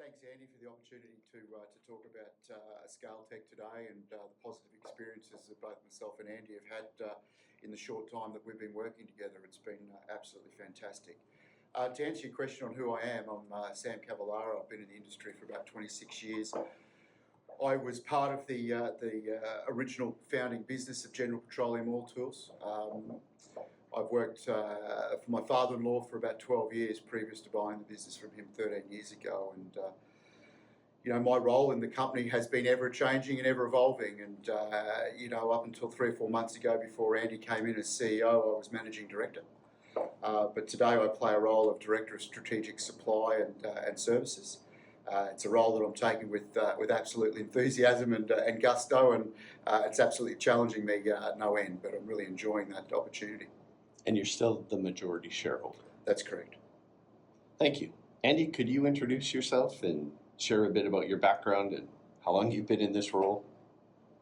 Thanks, Andy, for the opportunity to talk about Scale-Tech today and the positive experiences that both myself and Andy have had in the short time that we've been working together. It's been absolutely fantastic. To answer your question on who I am, I'm Sam Cavallaro. I've been in the industry for about 26 years. I was part of the original founding business of General Petroleum Oil Tools. I've worked for my father-in-law for about 12 years previous to buying the business from him 13 years ago. And, my role in the company has been ever-changing and ever-evolving. And, up until 3 or 4 months ago, before Andy came in as CEO, I was Managing Director. But today I play a role of Director of Strategic Supply and Services. It's a role that I'm taking with absolute enthusiasm and gusto, and it's absolutely challenging me no end, but I'm really enjoying that opportunity. And you're still the majority shareholder. That's correct. Thank you. Andy, could you introduce yourself and share a bit about your background and how long you've been in this role?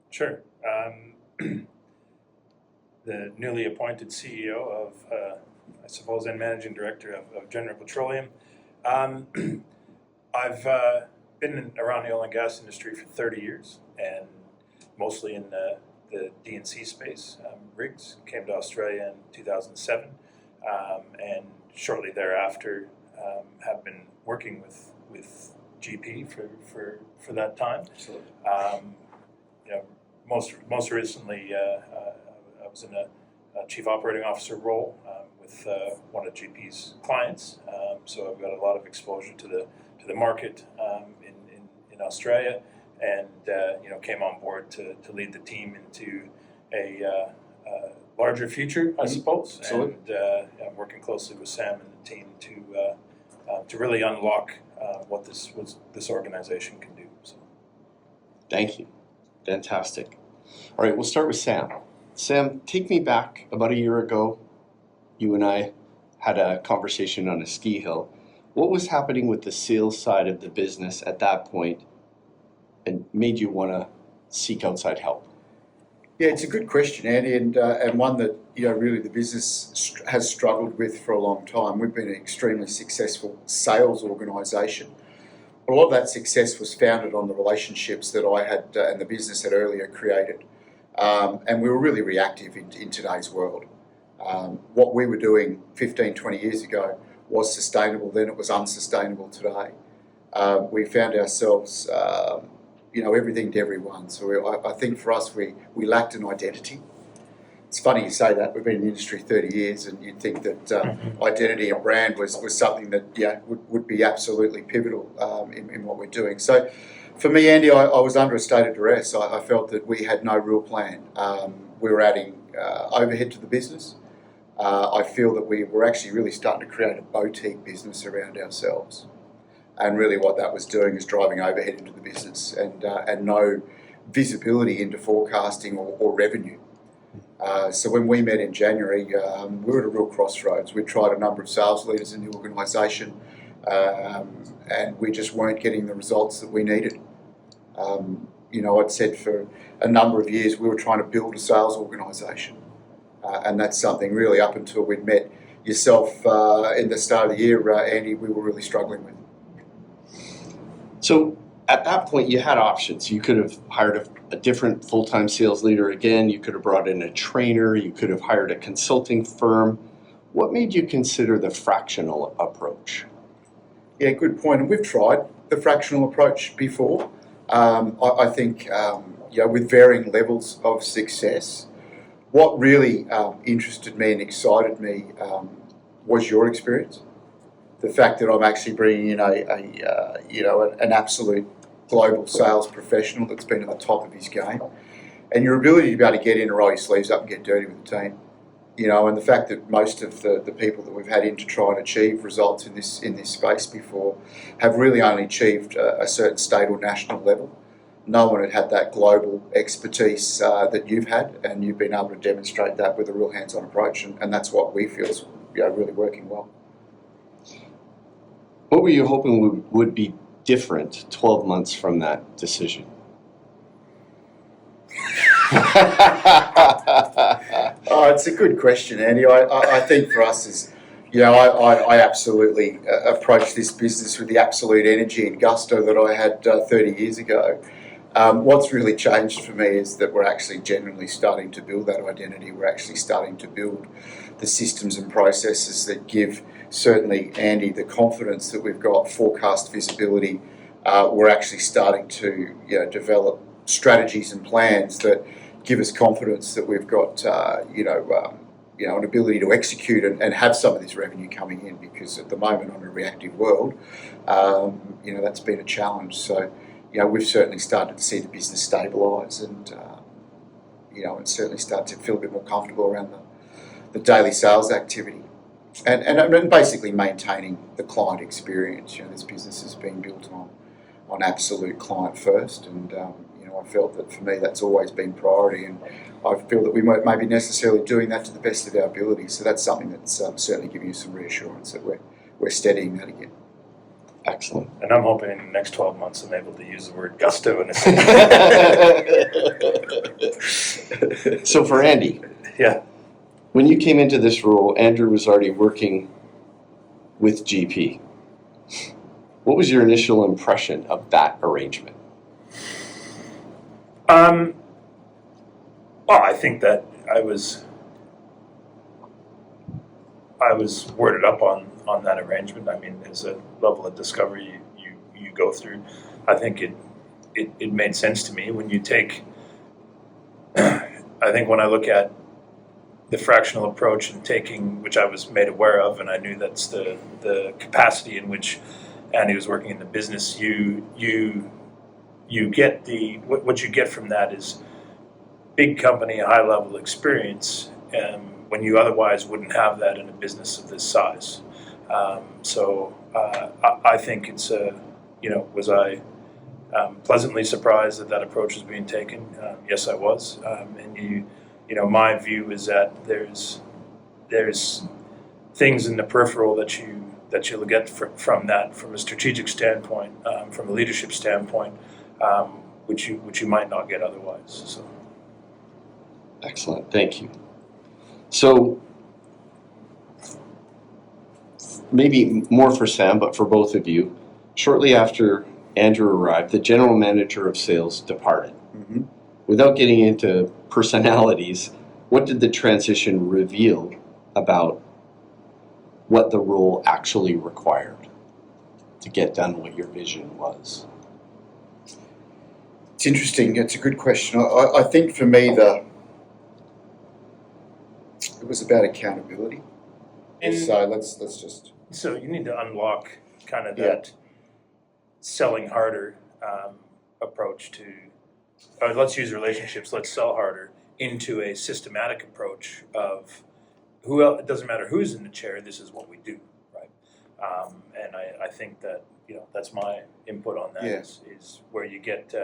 Sure. The newly appointed CEO of, I suppose, and Managing Director of General Petroleum. I've been around the oil and gas industry for 30 years, and mostly in the D&C space. Rigs came to Australia in 2007, and shortly thereafter have been working with GP for that time. Absolutely. Most recently, I was in a chief operating officer role with one of GP's clients. So I've got a lot of exposure to the market in Australia, and came on board to lead the team into a larger future, I suppose. Absolutely. And I'm working closely with Sam and the team to really unlock what this organization can do. So. Thank you. Fantastic. All right, we'll start with Sam. Sam, take me back about a year ago. You and I had a conversation on a ski hill. What was happening with the sales side of the business at that point and made you want to seek outside help? Yeah, it's a good question, Andy, and one that really the business has struggled with for a long time. We've been an extremely successful sales organisation. A lot of that success was founded on the relationships that I had and the business had earlier created, and we were really reactive in today's world. What we were doing 15, 20 years ago was sustainable then, it was unsustainable today. We found ourselves everything to everyone. So I think for us, we lacked an identity. It's funny you say that. We've been in the industry 30 years, and you'd think that identity and brand was something that would be absolutely pivotal in what we're doing. So for me, Andy, I was under a state of duress. I felt that we had no real plan. We were adding overhead to the business. I feel that we were actually really starting to create a boutique business around ourselves. And really what that was doing is driving overhead into the business and no visibility into forecasting or revenue. So when we met in January, we were at a real crossroads. We tried a number of sales leaders in the organisation, and we just weren't getting the results that we needed. I'd said for a number of years we were trying to build a sales organisation. And that's something really up until we'd met yourself in the start of the year, Andy, we were really struggling with. So at that point, you had options. You could have hired a different full-time sales leader again. You could have brought in a trainer. You could have hired a consulting firm. What made you consider the fractional approach? Yeah, good point. And we've tried the fractional approach before. I think, with varying levels of success. What really interested me and excited me was your experience. The fact that I'm actually bringing in an absolute global sales professional that's been at the top of his game, and your ability to be able to get in and roll your sleeves up and get dirty with the team. And the fact that most of the people that we've had in to try and achieve results in this space before have really only achieved a certain state or national level. No one had that global expertise that you've had, and you've been able to demonstrate that with a real hands-on approach, and that's what we feel is really working well. What were you hoping would be different 12 months from that decision? Oh, it's a good question, Andy. I think for us is, I absolutely approached this business with the absolute energy and gusto that I had 30 years ago. What's really changed for me is that we're actually genuinely starting to build that identity. We're actually starting to build the systems and processes that give certainly Andy the confidence that we've got forecast visibility. We're actually starting to develop strategies and plans that give us confidence that we've got an ability to execute and have some of this revenue coming in, because at the moment on a reactive world, that's been a challenge. So, we've certainly started to see the business stabilise and certainly start to feel a bit more comfortable around the daily sales activity and basically maintaining the client experience. This business has been built on absolute client first, and I felt that for me that's always been priority, and I feel that we won't maybe necessarily doing that to the best of our ability. So that's something that's certainly giving you some reassurance that we're steadying that again. Excellent. And I'm hoping in the next 12 months I'm able to use the word gusto in a sentence. So for Andy, yeah, when you came into this role, Andrew was already working with GP. What was your initial impression of that arrangement? Well, I think that I was worded up on that arrangement. I mean, there's a level of discovery you go through. I think it made sense to me when you take. I think when I look at the fractional approach and taking, which I was made aware of, and I knew that's the capacity in which Andy was working in the business. You get what you get from that is big company, high level experience, when you otherwise wouldn't have that in a business of this size. I think it's was I pleasantly surprised that approach was being taken? Yes, I was. And my view is that there's things in the peripheral that you'll get from that, from a strategic standpoint, from a leadership standpoint, which you might not get otherwise. So. Excellent, thank you. So maybe more for Sam, but for both of you, shortly after Andrew arrived, the general manager of sales departed. Mm-hmm. Without getting into personalities, what did the transition reveal about what the role actually required to get done what your vision was? It's interesting. It's a good question. I think for me it was about accountability. And so let's just. So you need to unlock kind of that selling harder approach to. Let's use relationships. Let's sell harder into a systematic approach of it doesn't matter who's in the chair. This is what we do, right? And I think that that's my input on that is where you get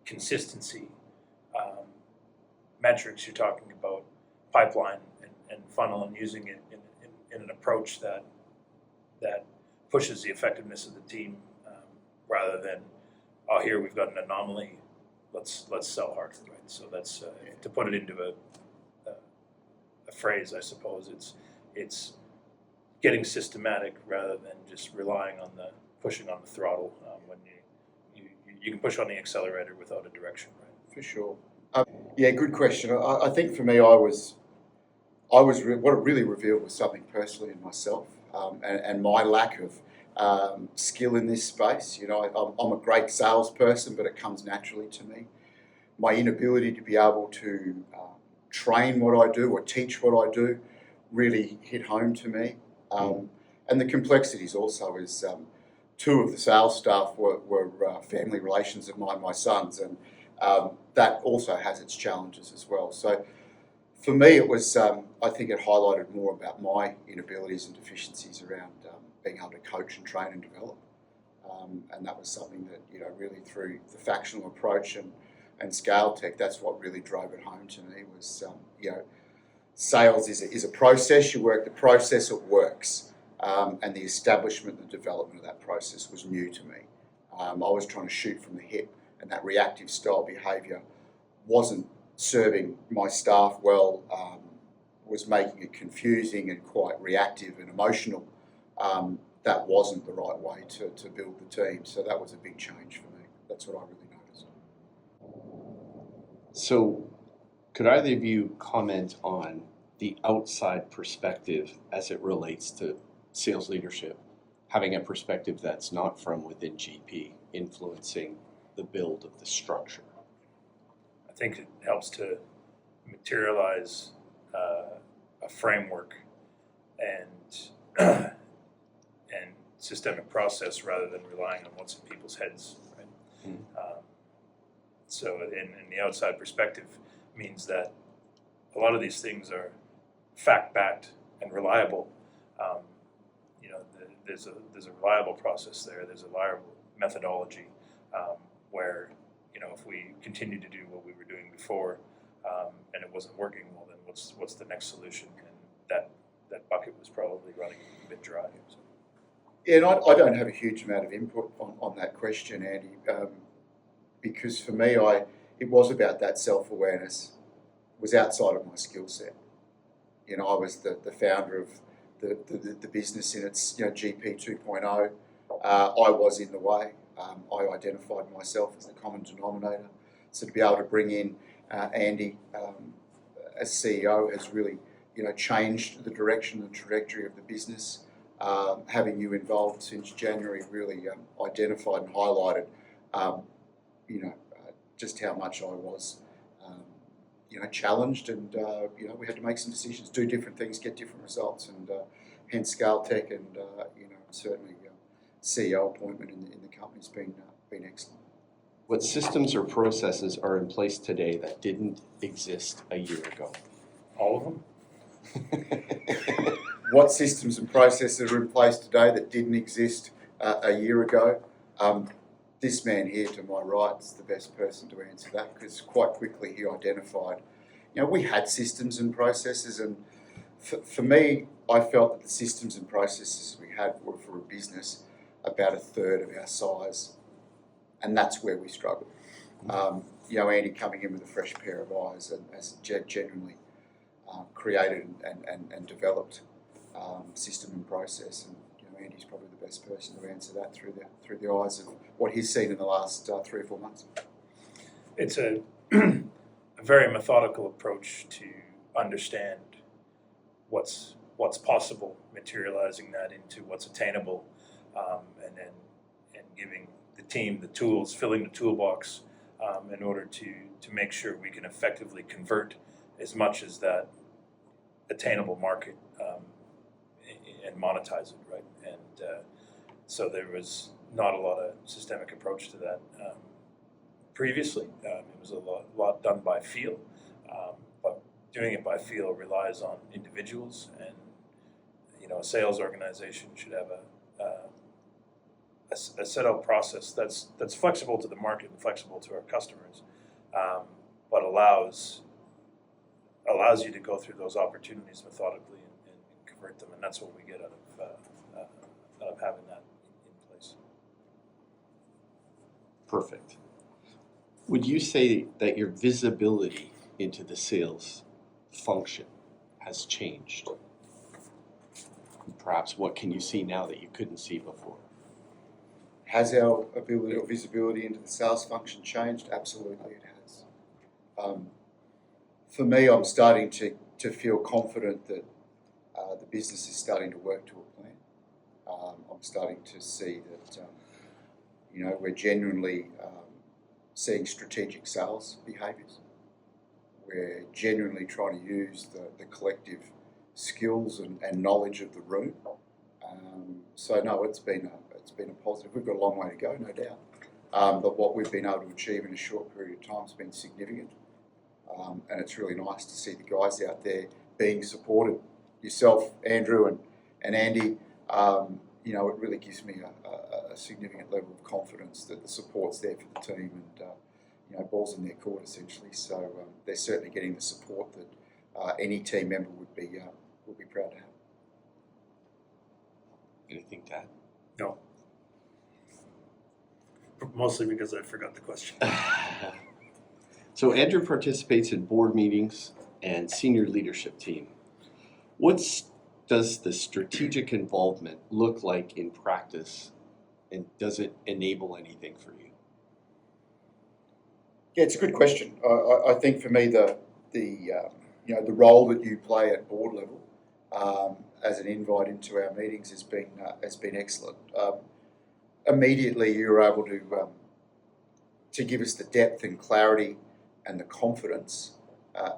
consistency. Metrics, you're talking about pipeline and funnel, and using it in an approach that pushes the effectiveness of the team rather than, here we've got an anomaly, let's sell harder, right? So that's to put it into a phrase, I suppose it's getting systematic rather than just relying on the pushing on the throttle when you can push on the accelerator without a direction, right? For sure. Good question. I think for me, what it really revealed was something personally in myself, and my lack of skill in this space. I'm a great salesperson, but it comes naturally to me. My inability to be able to train what I do or teach what I do really hit home to me. And the complexities also is two of the sales staff were family relations of mine, my sons, and that also has its challenges as well. So for me, it was, I think it highlighted more about my inabilities and deficiencies around being able to coach and train and develop. And that was something that, really through the fractional approach and scale tech, that's what really drove it home to me was, sales is a process. You work the process, it works. And the establishment and development of that process was new to me. I was trying to shoot from the hip, and that reactive style behaviour wasn't serving my staff well was making it confusing and quite reactive and emotional, that wasn't the right way to build the team. So that was a big change for me. That's what I really noticed. So could either of you comment on the outside perspective as it relates to sales leadership, having a perspective that's not from within GP, influencing the build of the structure? I think it helps to materialize a framework and and systemic process rather than relying on what's in people's heads. Right? So, in the outside perspective means that a lot of these things are fact-backed and reliable. There's a reliable process there. There's a reliable methodology where if we continue to do what we were doing before and it wasn't working, well, then what's the next solution? And that bucket was probably running a bit dry. So. Yeah, and I don't have a huge amount of input on that question, Andy, because for me, it was about that self-awareness. It was outside of my skill set. I was the founder of the business in its GP 2.0. I was in the way. I identified myself as the common denominator. So to be able to bring in Andy as CEO has really changed the direction and trajectory of the business. Having you involved since January really identified and highlighted just how much I was challenged, and we had to make some decisions, do different things, get different results, and hence Scale Tech, and certainly CEO appointment in the company's been excellent. What systems or processes are in place today that didn't exist a year ago? All of them? What systems and processes are in place today that didn't exist a year ago? This man here to my right is the best person to answer that, because quite quickly he identified, we had systems and processes, and for me, I felt that the systems and processes we had were for a business about a third of our size, and that's where we struggled. Andy coming in with a fresh pair of eyes and has genuinely created and developed system and process, and Andy's probably the best person to answer that through the eyes of what he's seen in the last 3 or 4 months. It's a very methodical approach to understand what's possible, materializing that into what's attainable, and giving the team the tools, filling the toolbox in order to make sure we can effectively convert as much as that attainable market and monetize it, right? And so there was not a lot of systemic approach to that previously. It was a lot done by feel, but doing it by feel relies on individuals, and a sales organization should have a set out process that's flexible to the market and flexible to our customers, but allows you to go through those opportunities methodically and convert them, and that's what we get out of having that in place. Perfect. Would you say that your visibility into the sales function has changed? Perhaps what can you see now that you couldn't see before? Has our ability or visibility into the sales function changed? Absolutely, it has. For me, I'm starting to feel confident that the business is starting to work to a plan. I'm starting to see that we're genuinely seeing strategic sales behaviours. We're genuinely trying to use the collective skills and knowledge of the room. So no, it's been a positive. We've got a long way to go, no doubt. But what we've been able to achieve in a short period of time has been significant. And it's really nice to see the guys out there being supported. Yourself, Andrew, and Andy, it really gives me a significant level of confidence that the support's there for the team, and ball's in their court essentially. So they're certainly getting the support that any team member would be proud to have. Anything to add? No. Mostly because I forgot the question. So Andrew participates in board meetings and senior leadership team. Does the strategic involvement look like in practice, and does it enable anything for you? Yeah, it's a good question. I think for me the role that you play at board level as an invite into our meetings has been excellent. Immediately, you were able to give us the depth and clarity and the confidence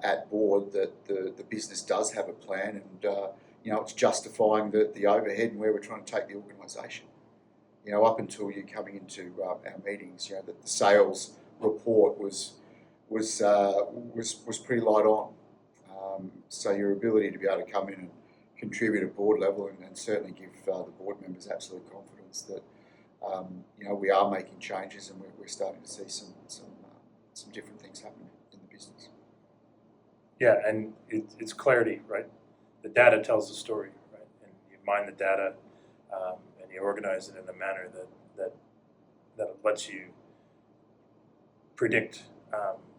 at board that the business does have a plan, and it's justifying the overhead and where we're trying to take the organisation. Up until you coming into our meetings, that the sales report was pretty light on. So your ability to be able to come in and contribute at board level and certainly give the board members absolute confidence that we are making changes and we're starting to see some different things happening in the business. Yeah, and it's clarity, right? The data tells the story, right? And you mine the data and you organize it in a manner that lets you predict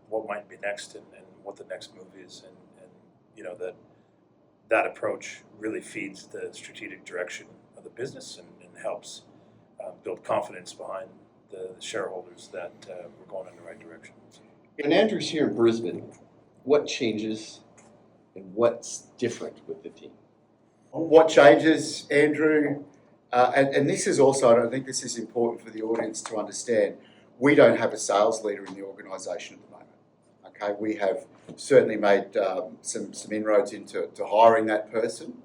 what might be next and what the next move is, and that approach really feeds the strategic direction of the business and helps build confidence behind the shareholders that we're going in the right direction. And Andrew's here in Brisbane. What changes and what's different with the team? What changes, Andrew? And this is also, and I think this is important for the audience to understand, we don't have a sales leader in the organisation at the moment. Okay, we have certainly made some inroads into hiring that person.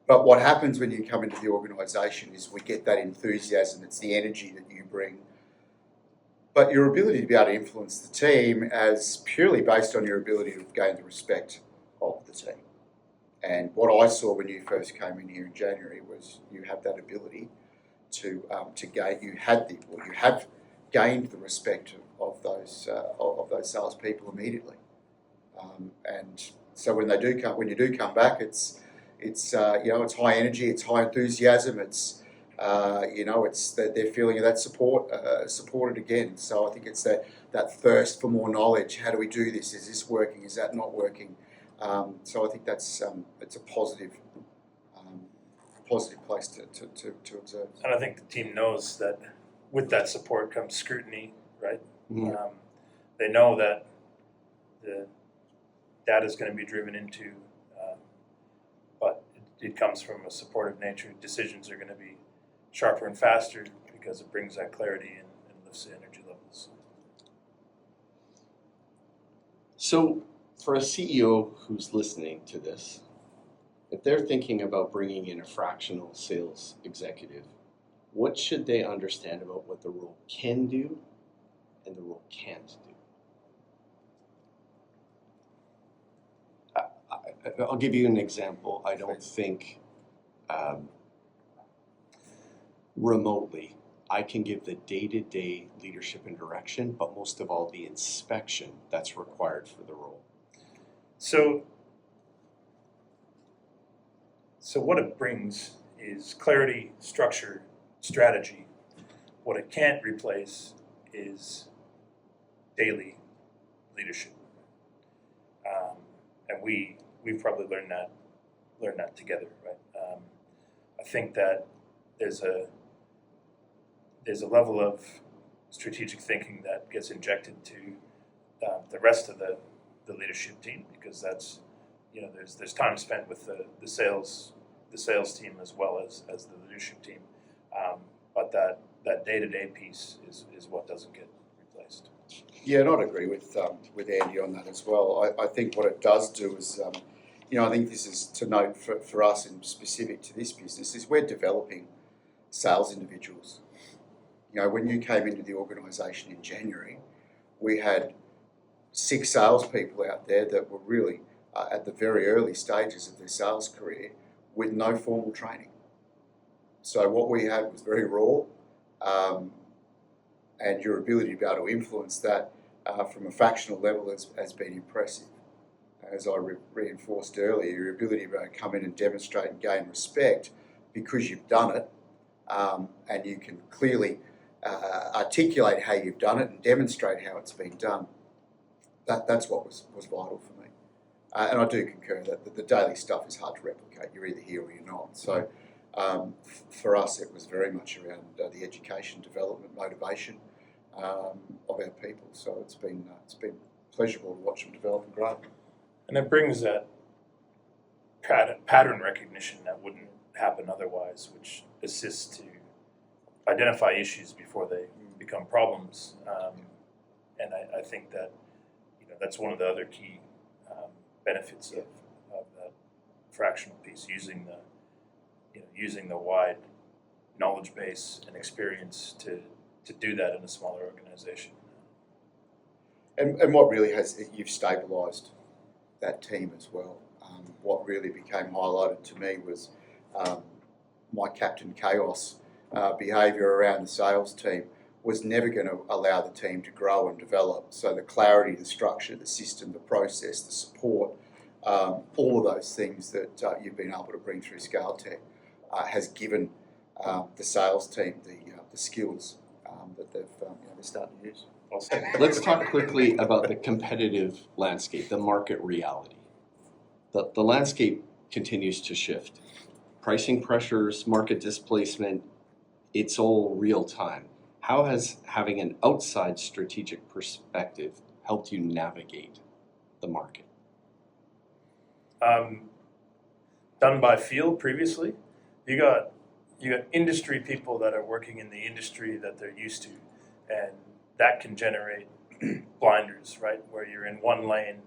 But what happens when you come into the organisation is we get that enthusiasm, it's the energy that you bring. But your ability to be able to influence the team is purely based on your ability to gain the respect of the team. And what I saw when you first came in here in January was you have that ability to gain. You have gained the respect of those salespeople immediately. And so when you do come back, it's high energy, it's high enthusiasm, it's that they're feeling that supported again. So I think it's that thirst for more knowledge. How do we do this? Is this working? Is that not working? So I think it's a positive place to observe. And I think the team knows that with that support comes scrutiny, right? Mm-hmm. They know that the data is going to be driven into, but it comes from a supportive nature. Decisions are going to be sharper and faster because it brings that clarity and lifts the energy levels. So for a CEO who's listening to this, if they're thinking about bringing in a fractional sales executive, what should they understand about what the role can do and the role can't do? I'll give you an example. I don't think remotely I can give the day-to-day leadership and direction, but most of all the inspection that's required for the role. So what it brings is clarity, structure, strategy. What it can't replace is daily leadership. And we've probably learned that together, right? I think that there's a level of strategic thinking that gets injected to the rest of the leadership team, because that's there's time spent with the sales team as well as the leadership team, but that day-to-day piece is what doesn't get replaced. Yeah, and I'd agree with Andy on that as well. I think what it does do is, I think this is to note for us and specific to this business, is we're developing sales individuals. When you came into the organisation in January, we had 6 salespeople out there that were really at the very early stages of their sales career with no formal training. So what we had was very raw, and your ability to be able to influence that from a fractional level has been impressive. As I reinforced earlier, your ability to come in and demonstrate and gain respect because you've done it, and you can clearly articulate how you've done it and demonstrate how it's been done. That's what was vital for me. And I do concur that the daily stuff is hard to replicate. You're either here or you're not. So for us, it was very much around the education, development, motivation of our people. So it's been pleasurable to watch them develop and grow. And it brings that pattern recognition that wouldn't happen otherwise, which assists to identify issues before they become problems. And I think that that's one of the other key benefits of that fractional piece, using the wide knowledge base and experience to do that in a smaller organization. And what really you've stabilised that team as well. What really became highlighted to me was my Captain Chaos behaviour around the sales team was never going to allow the team to grow and develop. So the clarity, the structure, the system, the process, the support, all of those things that you've been able to bring through ScaleTech has given the sales team the skills that they're starting to use. Let's talk quickly about the competitive landscape, the market reality. The landscape continues to shift. Pricing pressures, market displacement, it's all real time. How has having an outside strategic perspective helped you navigate the market? Done by feel previously. You got industry people that are working in the industry that they're used to, and that can generate blinders, right? Where you're in one lane.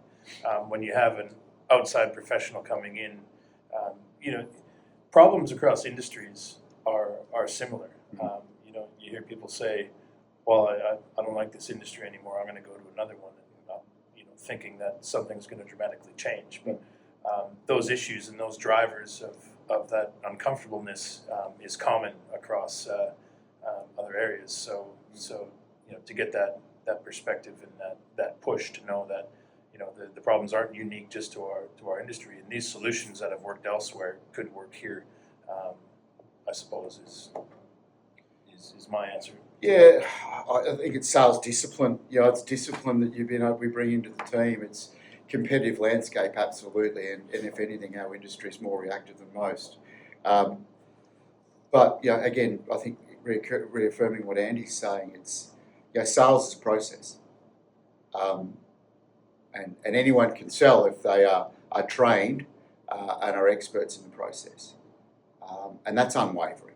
When you have an outside professional coming in, problems across industries are similar. You hear people say, "Well, I don't like this industry anymore. I'm going to go to another one," and thinking that something's going to dramatically change. But those issues and those drivers of that uncomfortableness is common across other areas. So to get that perspective and that push to know that the problems aren't unique just to our industry, and these solutions that have worked elsewhere could work here, I suppose is my answer. Yeah, I think it's sales discipline. It's discipline that we bring into the team. It's competitive landscape, absolutely, and if anything, our industry is more reactive than most. But again, I think reaffirming what Andy's saying, it's sales is a process, and anyone can sell if they are trained and are experts in the process, and that's unwavering.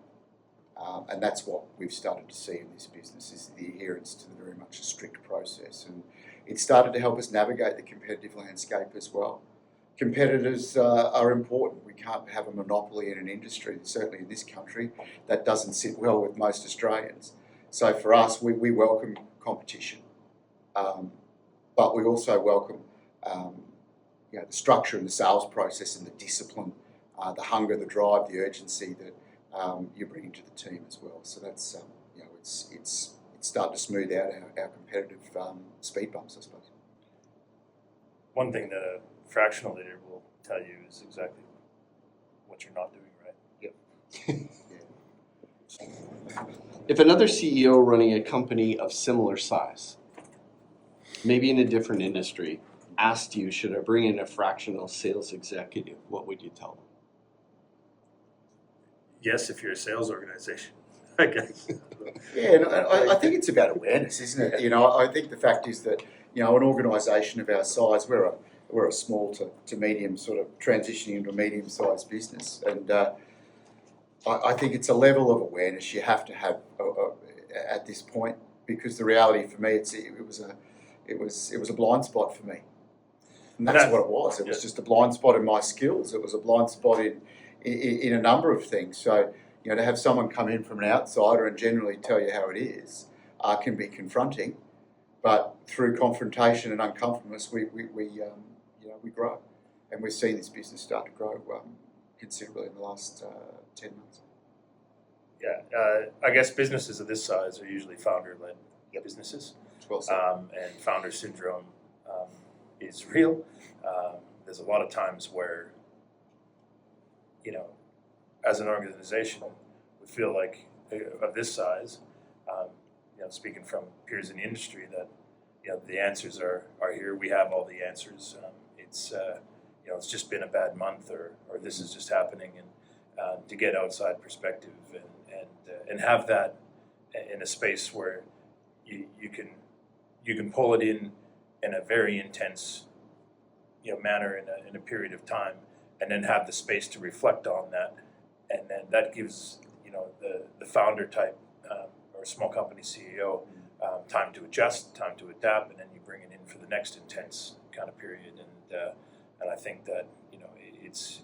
And that's what we've started to see in this business, is the adherence to very much a strict process. And it started to help us navigate the competitive landscape as well. Competitors are important. We can't have a monopoly in an industry, certainly in this country, that doesn't sit well with most Australians. So for us, we welcome competition, but we also welcome the structure and the sales process and the discipline, the hunger, the drive, the urgency that you bring into the team as well. So that's it's starting to smooth out our competitive speed bumps, I suppose. One thing that a fractional leader will tell you is exactly what you're not doing right. Yeah. If another CEO running a company of similar size, maybe in a different industry, asked you, should I bring in a fractional sales executive, what would you tell them? Yes, if you're a sales organization, I guess. Yeah, and I think it's about awareness, isn't it? I think the fact is that an organisation of our size, we're a small to medium, sort of transitioning into a medium-sized business, and I think it's a level of awareness you have to have at this point, because the reality for me, it was a blind spot for me, and that's what it was. It was just a blind spot in my skills. It was a blind spot in a number of things. So, to have someone come in from an outsider and generally tell you how it is can be confronting, but through confrontation and uncomfortableness, we grow, and we've seen this business start to grow considerably in the last 10 months. Yeah, I guess businesses of this size are usually founder-led businesses, Well said. and founder syndrome is real. There's a lot of times where as an organization, we feel like of this size, speaking from peers in the industry, that the answers are here. We have all the answers. It's it's just been a bad month, or this is just happening, and to get outside perspective and have that in a space where you can pull it in a very intense manner in a period of time, and then have the space to reflect on that, and then that gives the founder type or small company CEO time to adjust, time to adapt, and then you bring it in for the next intense kind of period, and I think that it's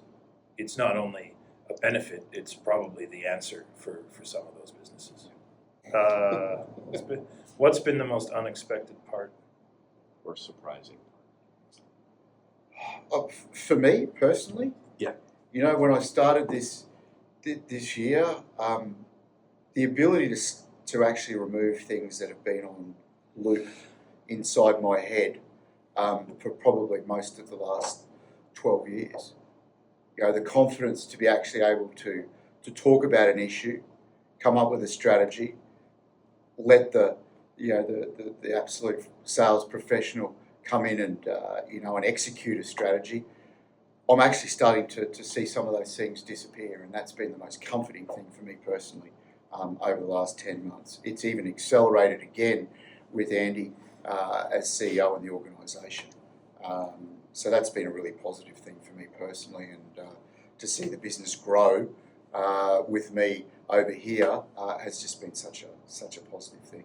not only a benefit, it's probably the answer for some of those businesses. What's been the most unexpected part or surprising? For me personally, Yeah. When I started this year, the ability to actually remove things that have been on loop inside my head for probably most of the last 12 years. The confidence to be actually able to talk about an issue, come up with a strategy, let the absolute sales professional come in and and execute a strategy. I'm actually starting to see some of those things disappear, and that's been the most comforting thing for me personally over the last 10 months. It's even accelerated again with Andy as CEO in the organisation. So that's been a really positive thing for me personally, and to see the business grow with me over here has just been such a positive thing.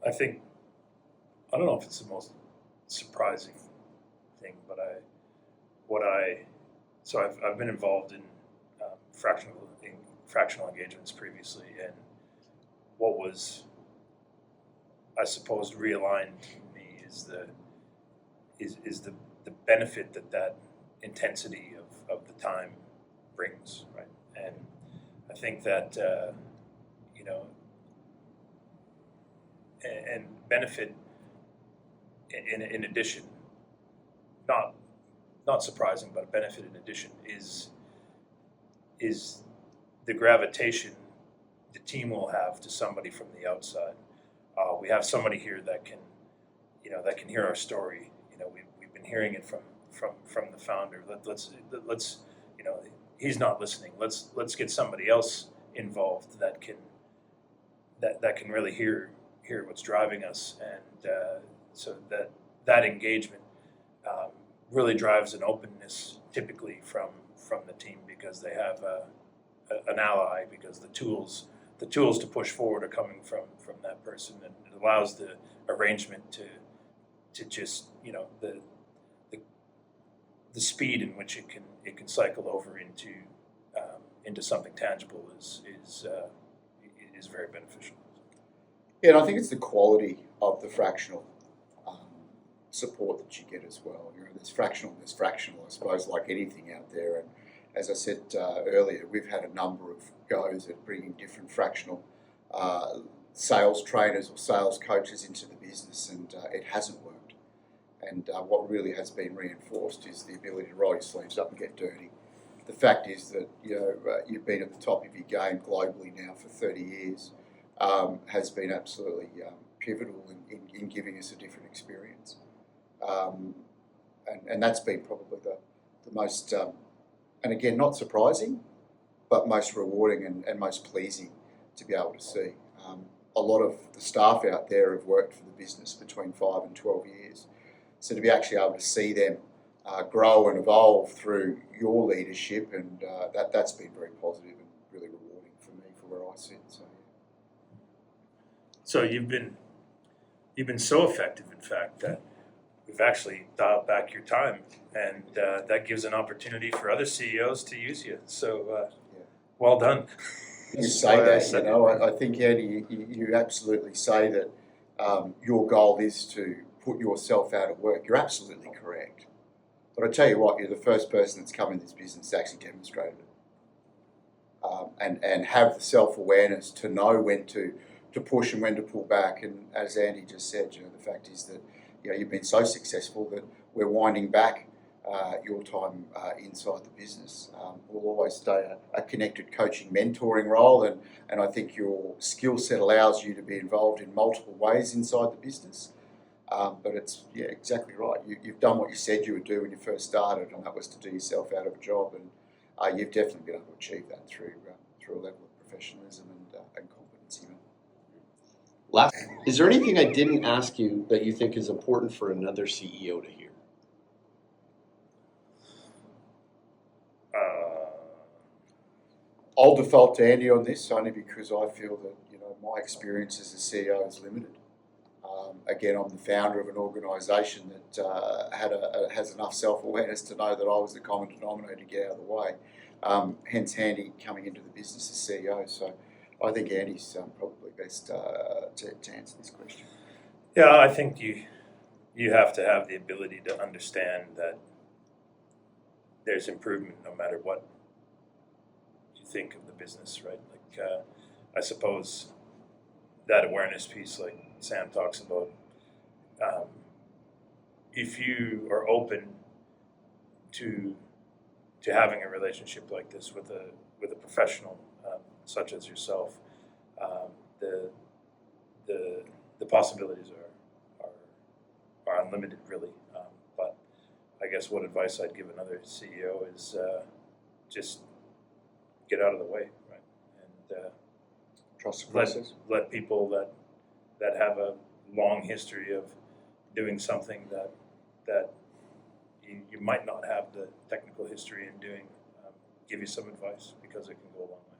I don't know if it's the most surprising thing, but I've been involved in fractional engagements previously, and what was, I suppose, realigned me is the benefit that intensity of the time brings, right? And I think that and benefit in addition, not surprising, but a benefit in addition is the gravitation the team will have to somebody from the outside. We have somebody here that can hear our story. We've been hearing it from the founder. Let's he's not listening. Let's get somebody else involved that can really hear what's driving us, and so that engagement really drives an openness typically from the team, because they have an ally, because the tools to push forward are coming from that person, and it allows the arrangement to just the speed in which it can cycle over into something tangible is very beneficial. Yeah, and I think it's the quality of the fractional support that you get as well. There's fractional, I suppose, like anything out there. And as I said earlier, we've had a number of goes at bringing different fractional sales trainers or sales coaches into the business, and it hasn't worked. And what really has been reinforced is the ability to roll your sleeves up and get dirty. The fact is that you've been at the top of your game globally now for 30 years. Has been absolutely pivotal in giving us a different experience. And that's been probably the most, and again, not surprising, but most rewarding and most pleasing to be able to see. A lot of the staff out there have worked for the business between 5 and 12 years. So to be actually able to see them grow and evolve through your leadership, and that's been very positive and really rewarding for me for where I sit. So you've been so effective, in fact, that we've actually dialed back your time, and that gives an opportunity for other CEOs to use you. So well done. You say that, I think, Andy, you absolutely say that your goal is to put yourself out of work. You're absolutely correct. But I tell you what, you're the first person that's come in this business to actually demonstrate it. And have the self-awareness to know when to push and when to pull back. And as Andy just said, the fact is that you've been so successful that we're winding back your time inside the business. We'll always stay a connected coaching, mentoring role, and I think your skill set allows you to be involved in multiple ways inside the business. But it's exactly right. You've done what you said you would do when you first started, and that was to do yourself out of a job. And you've definitely been able to achieve that through a level of professionalism and competency. Last, is there anything I didn't ask you that you think is important for another CEO to hear? I'll default to Andy on this only because I feel that my experience as a CEO is limited. Again, I'm the founder of an organisation that has enough self-awareness to know that I was the common denominator to get out of the way. Hence, Andy coming into the business as CEO. So I think Andy's probably best to answer this question. Yeah, I think you have to have the ability to understand that there's improvement no matter what you think of the business, right? Like, I suppose that awareness piece, like Sam talks about, if you are open to having a relationship like this with a professional such as yourself, the possibilities are unlimited, really. But I guess what advice I'd give another CEO is just get out of the way, right? And trust the process. Let people that have a long history of doing something that you might not have the technical history in doing, give you some advice, because it can go a long way.